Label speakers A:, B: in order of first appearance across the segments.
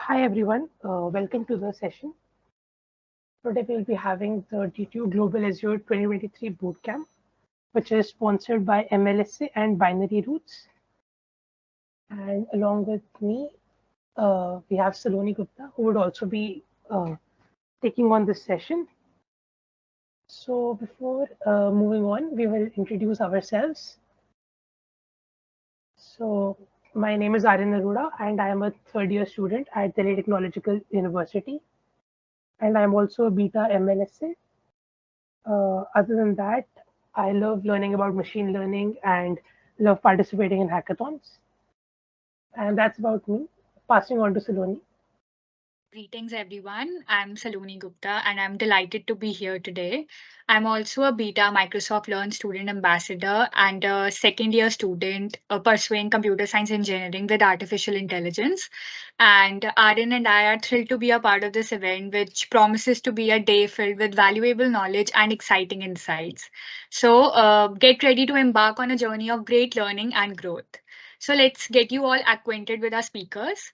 A: Hi everyone, welcome to the session. Today we'll be having the DTU Global Azure 2023 Bootcamp, which is sponsored by MLSA and Binary Roots. And along with me, we have Saloni Gupta, who would also be taking on this session. So before moving on, we will introduce ourselves. So my name is Aryan Arora, and I am a third-year student at Delhi Technological University. And I'm also a beta MLSA. Other than that, I love learning about machine learning and love participating in hackathons. And that's about me. Passing on to Saloni.
B: Greetings, everyone. I'm Saloni Gupta, and I'm delighted to be here today. I'm also a beta Microsoft Learn student ambassador and a second year student pursuing computer science engineering with artificial intelligence. And Aryan and I are thrilled to be a part of this event, which promises to be a day filled with valuable knowledge and exciting insights. So get ready to embark on a journey of great learning and growth. So let's get you all acquainted with our speakers.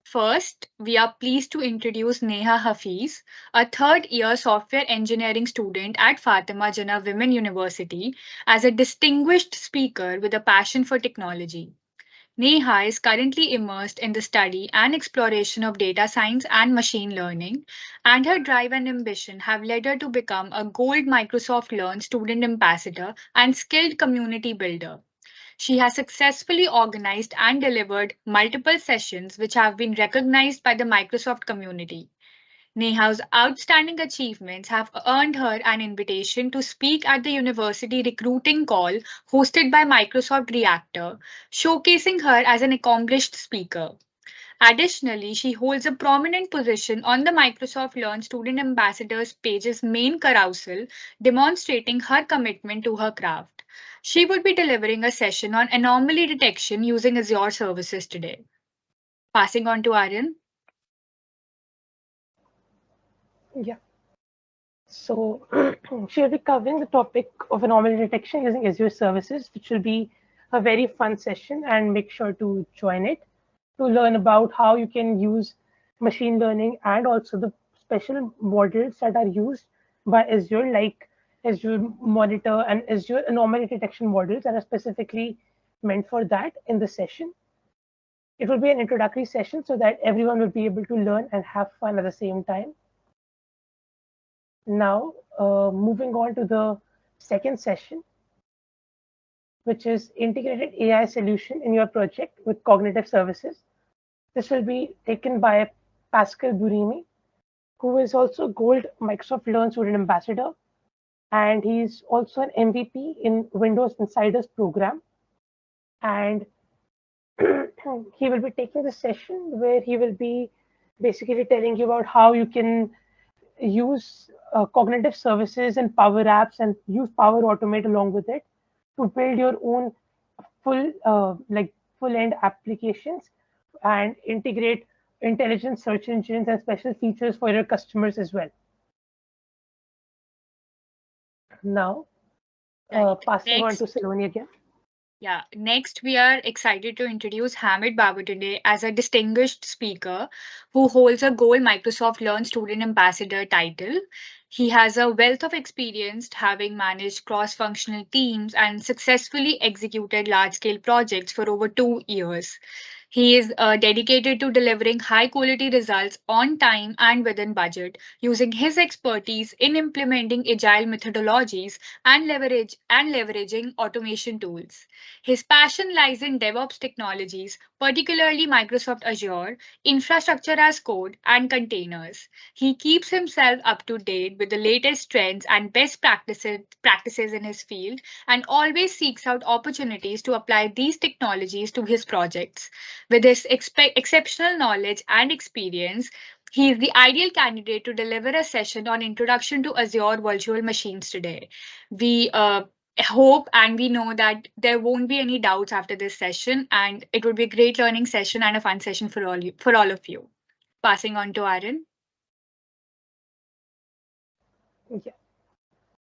B: First, we are pleased to introduce Neha Hafiz, a third year software engineering student at Fatima Jinnah Women University, as a distinguished speaker with a passion for technology. Neha is currently immersed in the study and exploration of data science and machine learning, and her drive and ambition have led her to become a Gold Microsoft Learn student ambassador and skilled community builder. She has successfully organized and delivered multiple sessions which have been recognized by the Microsoft community. Neha's outstanding achievements have earned her an invitation to speak at the university recruiting call hosted by Microsoft Reactor, showcasing her as an accomplished speaker. Additionally, she holds a prominent position on the Microsoft Learn Student Ambassadors page's main carousel, demonstrating her commitment to her craft. She would be delivering a session on anomaly detection using Azure services today. Passing on to Aryan.
A: Yeah. So she'll be covering the topic of anomaly detection using Azure services, which will be a very fun session, and make sure to join it to learn about how you can use machine learning and also the special models that are used by Azure, like Azure Monitor and Azure anomaly detection models that are specifically meant for that in the session. It will be an introductory session so that everyone will be able to learn and have fun at the same time. Now, moving on to the second session, which is integrated AI solution in your project with cognitive services. This will be taken by Pascal Burimi, who is also Gold Microsoft Learn Student Ambassador, and he's also an MVP in Windows Insiders program. And he will be taking the session where he will be basically telling you about how you can use cognitive services and Power Apps and use Power Automate along with it to build your own full end applications and integrate intelligent search engines and special features for your customers as well. Now,
B: Right.
A: passing on to
B: Next,
A: Saloni again.
B: next we are excited to introduce Hamid Babatunde as a distinguished speaker who holds a Gold Microsoft Learn Student Ambassador title. He has a wealth of experience having managed cross-functional teams and successfully executed large-scale projects for over 2 years. He is dedicated to delivering high quality results on time and within budget, using his expertise in implementing agile methodologies and leveraging automation tools. His passion lies in DevOps technologies, particularly Microsoft Azure, infrastructure as code, and containers. He keeps himself up to date with the latest trends and best practices in his field and always seeks out opportunities to apply these technologies to his projects. With his exceptional knowledge and experience, he is the ideal candidate to deliver a session on Introduction to Azure Virtual Machines today. We hope and we know that there won't be any doubts after this session, and it would be a great learning session and a fun session for all of you. Passing on to Aaron.
A: Yeah.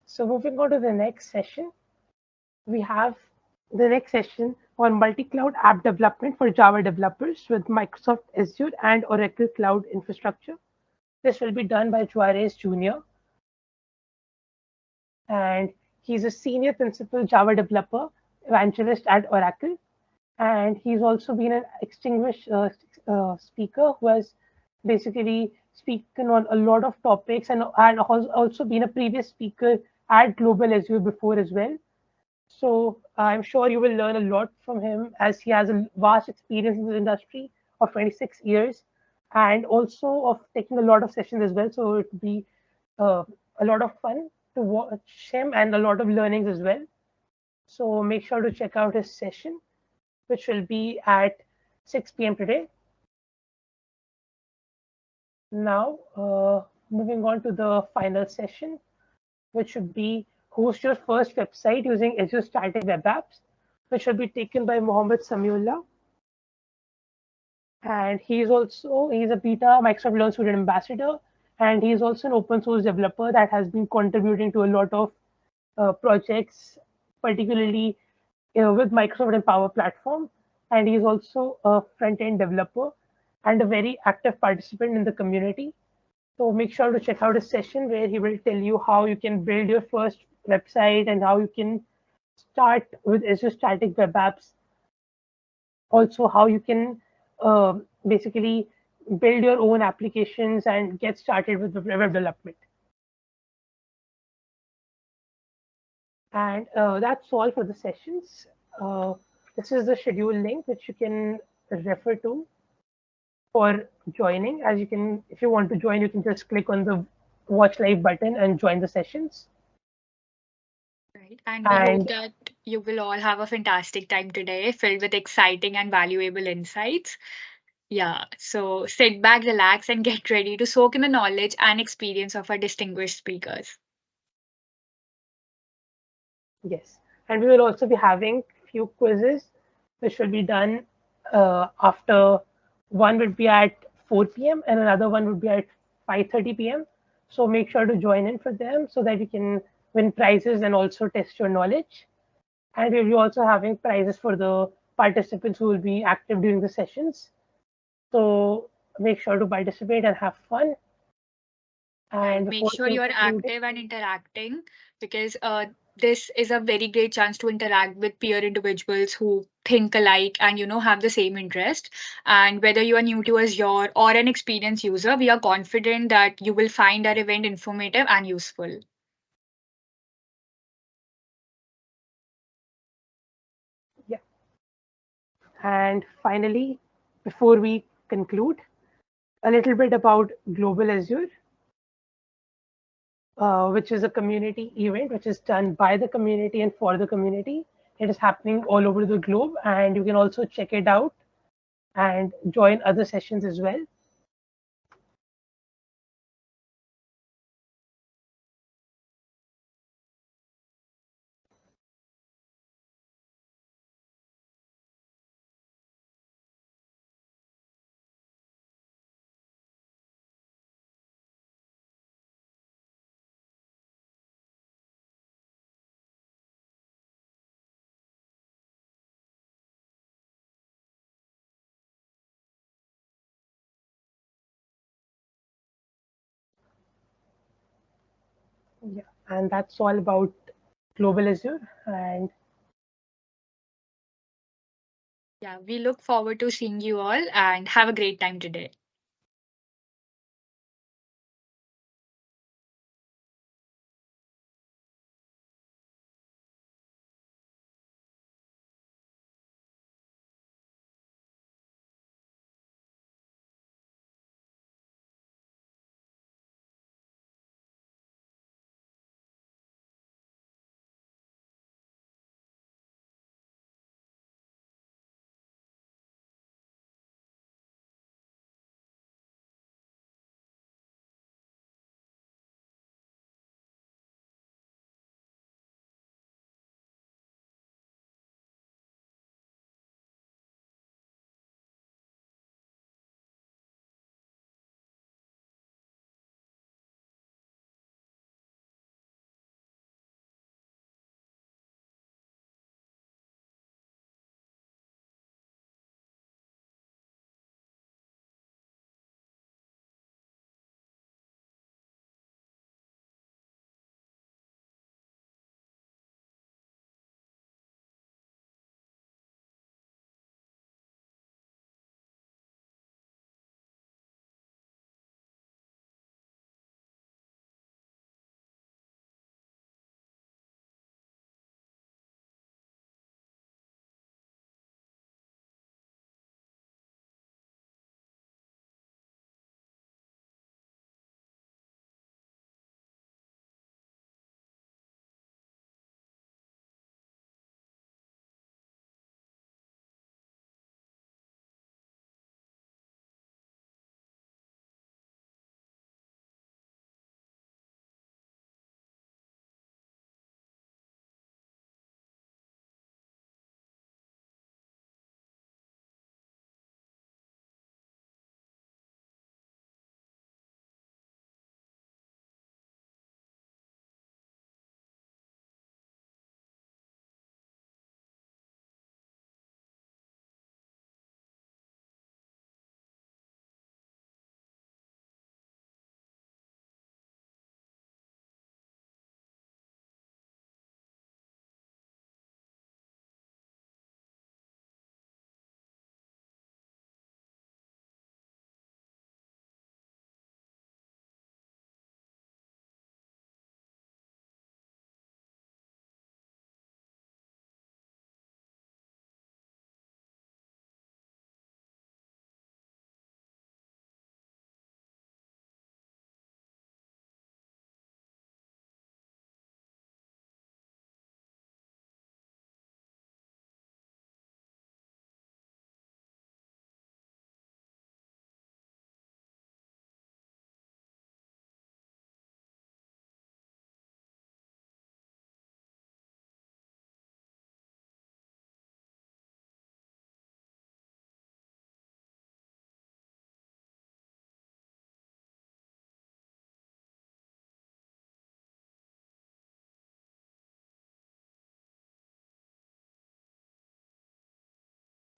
A: So moving on to the next session, we have the next session on multi-cloud app development for Java developers with Microsoft Azure and Oracle Cloud Infrastructure. This will be done by Juarez Jr. And he's a senior principal Java developer evangelist at Oracle. And he's also been an distinguished speaker who has basically spoken on a lot of topics and has also been a previous speaker at Global Azure before as well. So I'm sure you will learn a lot from him as he has a vast experience in the industry of 26 years and also of taking a lot of sessions as well. So it will be uh, a lot of fun to watch him and a lot of learnings as well. So make sure to check out his session, which will be at 6 p.m. today. Now, moving on to the final session, which should be host your first website using Azure Static Web Apps, which should be taken by Mohammed Samiullah. And he's a beta Microsoft Learn Student Ambassador, and he's also an open source developer that has been contributing to a lot of projects, particularly with Microsoft Empower platform. And he's also a front end developer and a very active participant in the community. So make sure to check out his session where he will tell you how you can build your first website and how you can start with Azure Static Web Apps. Also, how you can uh, basically build your own applications and get started with web development. And that's all for the sessions. Uh, this is the schedule link which you can refer to for joining. As you can, if you want to join, you can just click on the watch live button and join the sessions.
B: Right. And we hope
A: And
B: that you will all have a fantastic time today, filled with exciting and valuable insights. Yeah, so sit back, relax, and get ready to soak in the knowledge and experience of our distinguished speakers.
A: yes, and we will also be having few quizzes which will be done after one would be at 4 p.m. and another one would be at 5:30 p.m. So make sure to join in for them so that you can win prizes and also test your knowledge. And we'll be also having prizes for the participants who will be active during the sessions. So make sure to participate and have fun.
B: Right.
A: And
B: Make
A: before
B: sure you're
A: concluding,
B: active and interacting because this is a very great chance to interact with peer individuals who think alike and have the same interest. And whether you are new to Azure or an experienced user, we are confident that you will find our event informative and useful.
A: yeah. And finally, before we conclude, a little bit about Global Azure, which is a community event which is done by the community and for the community. It is happening all over the globe, and you can also check it out and join other sessions as well. Yeah, and that's all about Global Azure. And
B: Yeah, we look forward to seeing you all and have a great time today.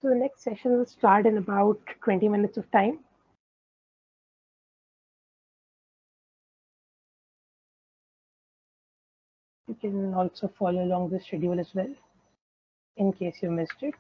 A: So the next session will start in about 20 minutes of time. You can also follow along the schedule as well in case you missed it.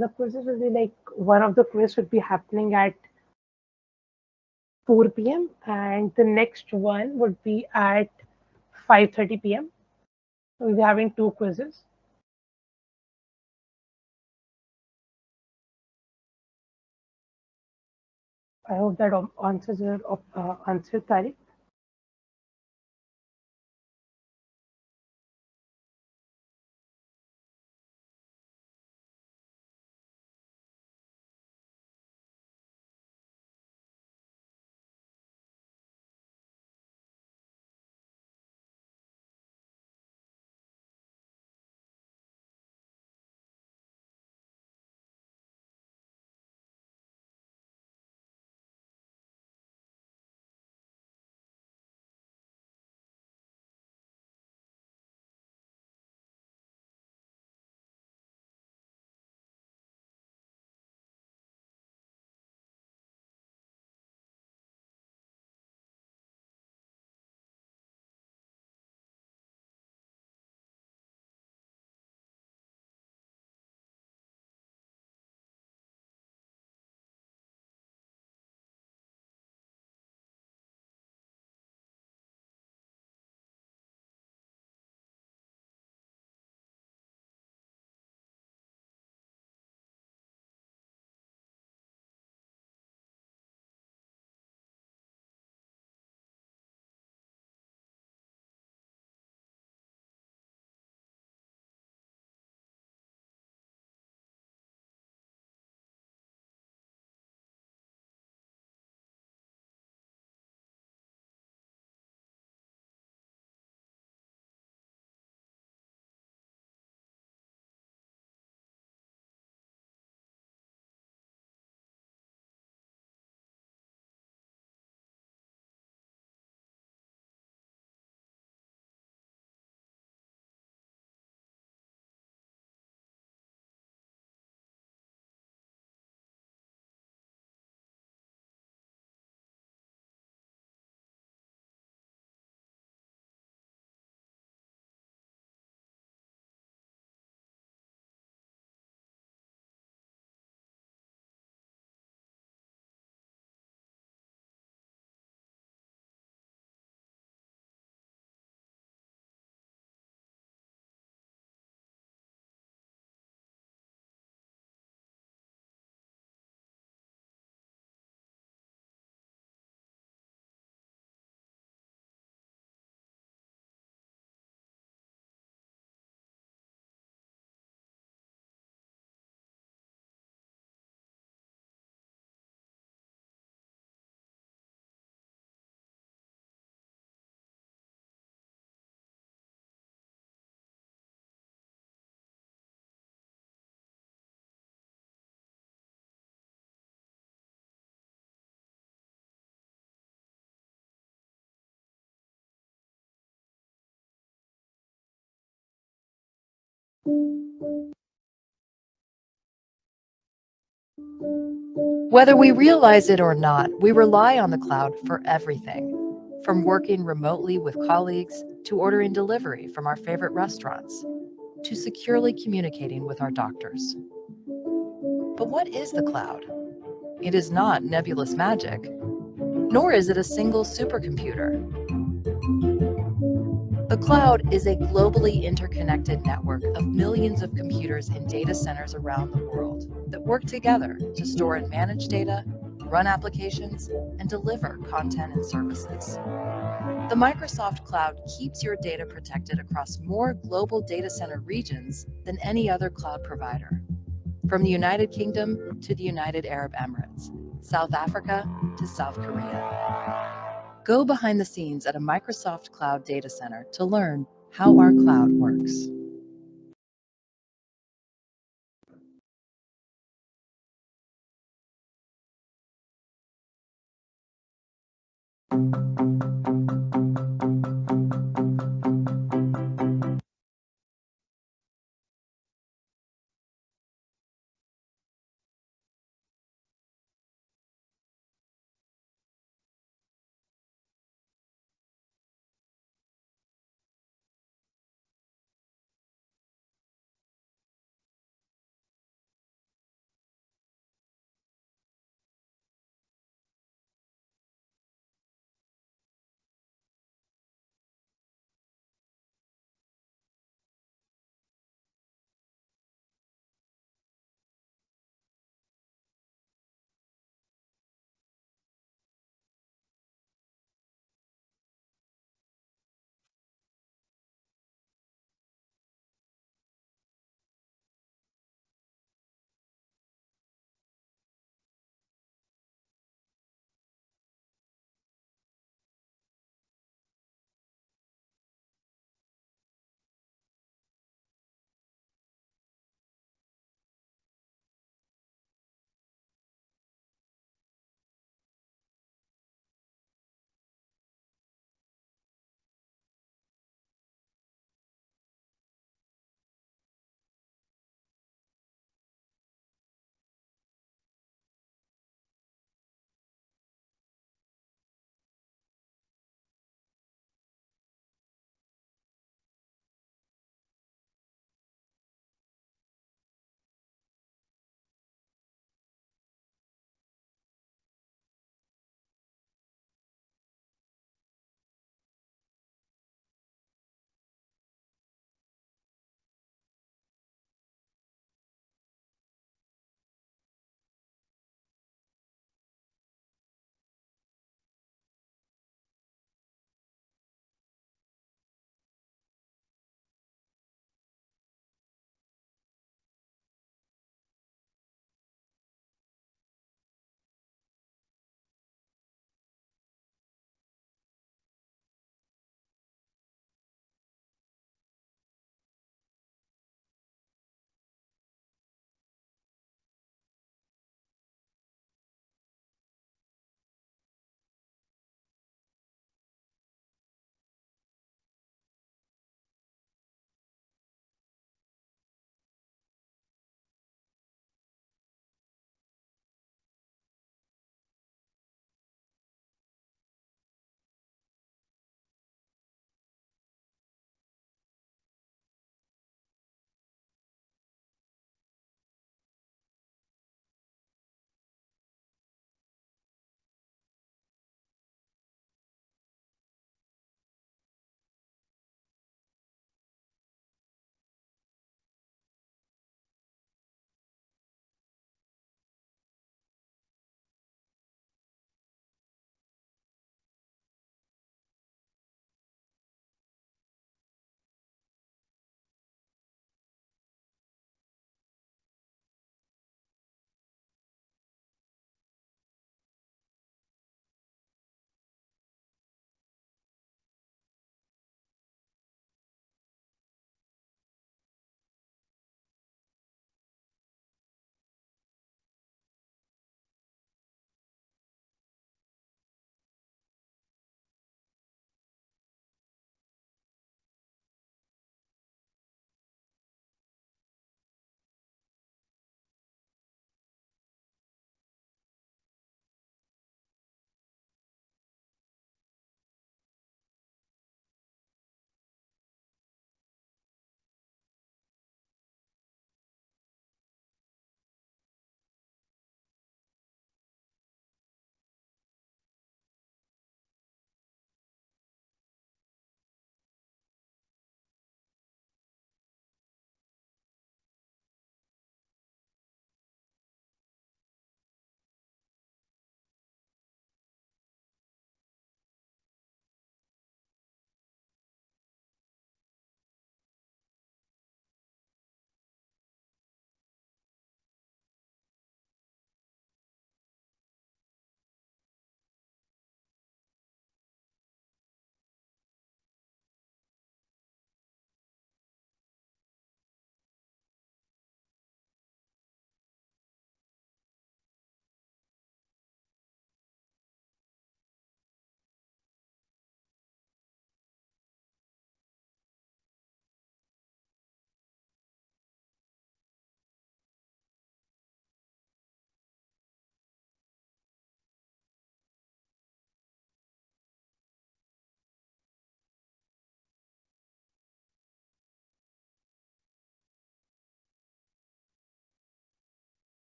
A: The quizzes will be like one of the quiz would be happening at 4 p.m. and the next one would be at 5:30 p.m. So we'll be having two quizzes. I hope that answers your answer, Tariq.
C: Whether we realize it or not, we rely on the cloud for everything, from working remotely with colleagues to ordering delivery from our favorite restaurants, to securely communicating with our doctors. But what is the cloud? It is not nebulous magic, nor is it a single supercomputer. The cloud is a globally interconnected network of millions of computers in data centers around the world that work together to store and manage data, run applications, and deliver content and services. The Microsoft Cloud keeps your data protected across more global data center regions than any other cloud provider. From the United Kingdom to the United Arab Emirates, South Africa to South Korea. Go behind the scenes at a Microsoft Cloud data center to learn how our cloud works.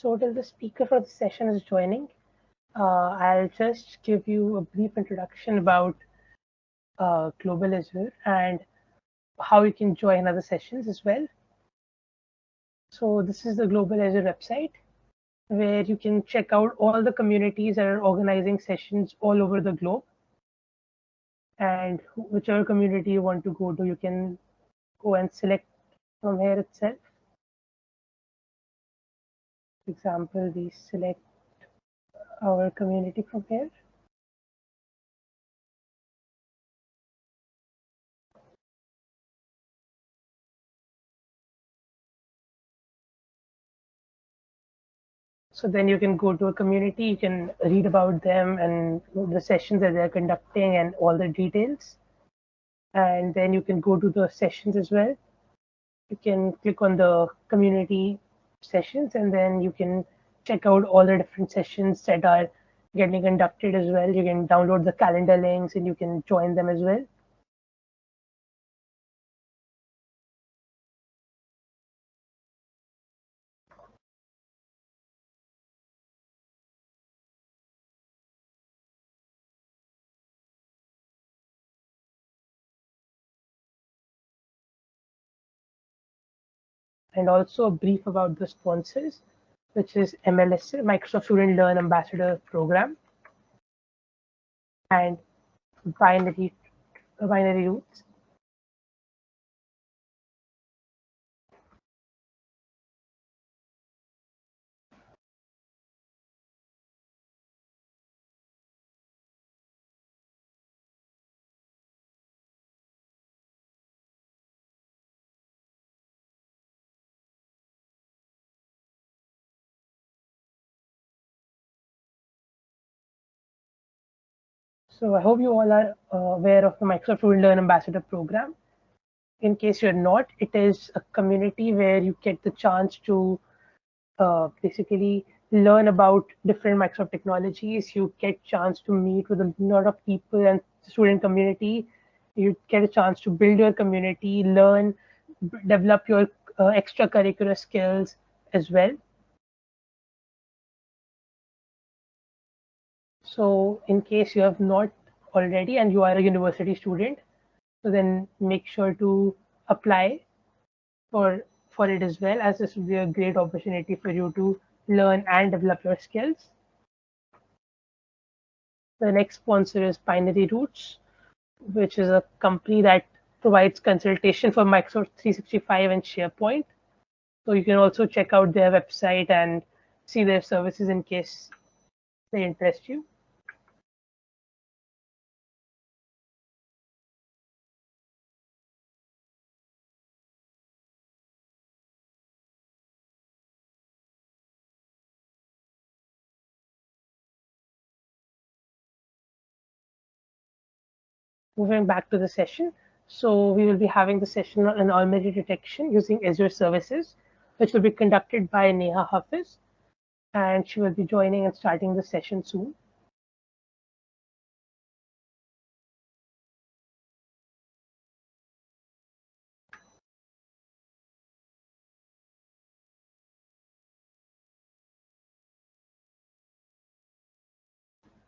A: So till the speaker for the session is joining, I'll just give you a brief introduction about Global Azure and how you can join other sessions as well. So this is the Global Azure website where you can check out all the communities that are organizing sessions all over the globe. And whichever community you want to go to, you can go and select from here itself. For example, we select our community from here. So then you can go to a community, you can read about them and the sessions that they're conducting and all the details. And then you can go to the sessions as well. You can click on the community sessions and then you can check out all the different sessions that are getting conducted as well. You can download the calendar links and you can join them as well. And also a brief about the sponsors, which is MLS, Microsoft Student Learn Ambassador Program, and binary roots. So I hope you all are aware of the Microsoft Student Learn Ambassador Program. In case you're not, it is a community where you get the chance to basically learn about different Microsoft technologies. You get chance to meet with a lot of people and student community. You get a chance to build your community, learn, develop your extracurricular skills as well. So in case you have not already and you are a university student, so then make sure to apply for it as well, as this will be a great opportunity for you to learn and develop your skills. The next sponsor is Binary Roots, which is a company that provides consultation for Microsoft 365 and SharePoint. So you can also check out their website and see their services in case they interest you. Moving back to the session. So we will be having the session on anomaly detection using Azure services, which will be conducted by Neha Hafiz, and she will be joining and starting the session soon.